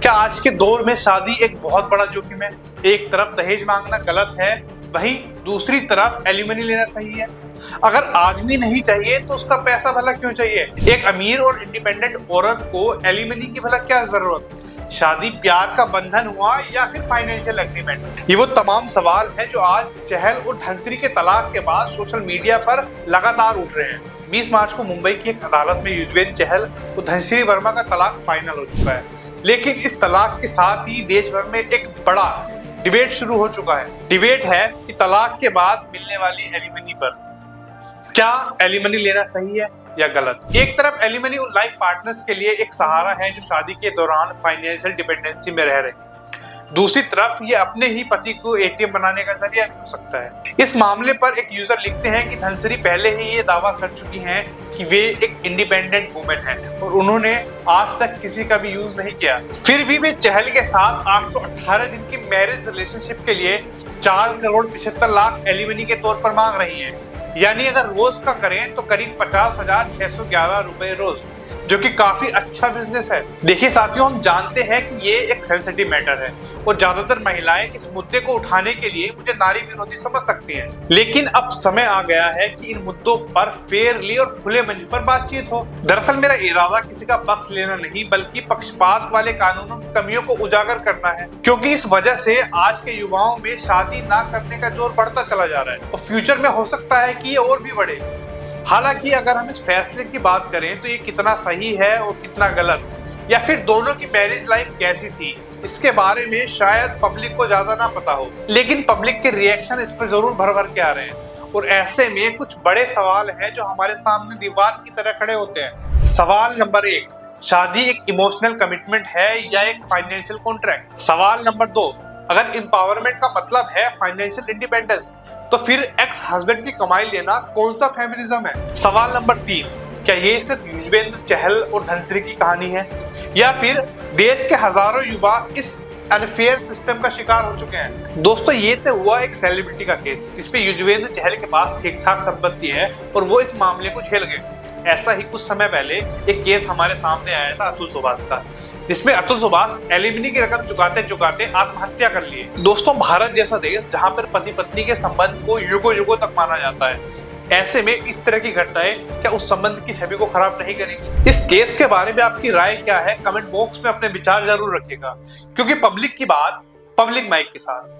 क्या आज के दौर में शादी एक बहुत बड़ा जोखिम है? एक तरफ दहेज मांगना गलत है, वहीं दूसरी तरफ एलिमनी लेना सही है। अगर आदमी नहीं चाहिए तो उसका पैसा भला क्यों चाहिए? एक अमीर और इंडिपेंडेंट औरत को एलिमनी की भला क्या जरूरत? शादी प्यार का बंधन हुआ या फिर फाइनेंशियल एग्रीमेंट? ये वो तमाम सवाल हैं जो आज चहल और धनसिरी के तलाक के बाद सोशल मीडिया पर लगातार उठ रहे हैं। 20 मार्च को मुंबई की एक अदालत में युजवेंद्र चहल और धनसिरी वर्मा का तलाक फाइनल हो चुका है, लेकिन इस तलाक के साथ ही देश भर में एक बड़ा डिबेट शुरू हो चुका है। डिबेट है कि तलाक के बाद मिलने वाली एलिमनी पर क्या एलिमनी लेना सही है या गलत। एक तरफ एलिमनी उन लाइफ पार्टनर्स के लिए एक सहारा है जो शादी के दौरान फाइनेंशियल डिपेंडेंसी में रह रहे हैं, दूसरी तरफ ये अपने ही पति को एटीएम बनाने का जरिया भी हो सकता है। इस मामले पर एक यूजर लिखते हैं कि धनसिरी पहले ही ये दावा कर चुकी हैं कि वे एक इंडिपेंडेंट वुमेन हैं और उन्होंने आज तक किसी का भी यूज नहीं किया, फिर भी वे चहल के साथ 818 दिन की मैरिज रिलेशनशिप के लिए 4 करोड़ 75 लाख एलिमनी के तौर पर मांग रही हैं। यानी अगर रोज का करें तो करीब 50,611 रुपए रोज, जो कि काफी अच्छा बिजनेस है। देखिए साथियों, हम जानते हैं कि ये एक सेंसिटिव मैटर है और ज्यादातर महिलाएं इस मुद्दे को उठाने के लिए मुझे नारी विरोधी समझ सकती हैं, लेकिन अब समय आ गया है कि इन मुद्दों पर फेयरली और खुले मंच पर बातचीत हो। दरअसल मेरा इरादा किसी का पक्ष लेना नहीं, बल्कि पक्षपात वाले कानूनों की कमियों को उजागर करना है, क्योंकि इस वजह से आज के युवाओं में शादी ना करने का जोर बढ़ता चला जा रहा है और फ्यूचर में हो सकता है कि ये और भी बढ़े। हालांकि अगर हम इस फैसले की बात करें तो ये कितना सही है और कितना गलत, या फिर दोनों की मैरिज लाइफ कैसी थी, इसके बारे में शायद पब्लिक को ज्यादा ना पता हो, लेकिन पब्लिक के रिएक्शन इस पर जरूर भर भर के आ रहे हैं। और ऐसे में कुछ बड़े सवाल हैं जो हमारे सामने दीवार की तरह खड़े होते हैं। सवाल नंबर 1, शादी एक इमोशनल कमिटमेंट है या एक फाइनेंशियल कॉन्ट्रैक्ट? सवाल नंबर 2, अगर एम्पावरमेंट का मतलब है फाइनेंशियल इंडिपेंडेंस, तो फिर एक्स हस्बैंड की कमाई लेना कौन सा फेमिनिज्म है? सवाल नंबर 3, क्या ये सिर्फ युजवेंद्र चहल और धनसिरी की कहानी है या फिर देश के हजारों युवा इस अनफेयर सिस्टम का शिकार हो चुके हैं? दोस्तों, ये तो हुआ एक सेलिब्रिटी का केस जिसपे युजवेंद्र चहल के पास ठीक ठाक संपत्ति है और वो इस मामले को झेल गए। ऐसा ही कुछ समय पहले एक केस हमारे सामने आया था अतुल सुभाष का, जिसमें अतुल सुभाष एलिमनी की रकम चुकाते चुकाते आत्महत्या कर लिए। दोस्तों, भारत जैसा देश जहां पर पति पत्नी के संबंध को युगों युगों तक माना जाता है, ऐसे में इस तरह की घटनाएं क्या उस संबंध की छवि को खराब नहीं करेंगी? इस केस के बारे में आपकी राय क्या है? कमेंट बॉक्स में अपने विचार जरूर रखिएगा, क्योंकि पब्लिक की बात पब्लिक माइक के साथ।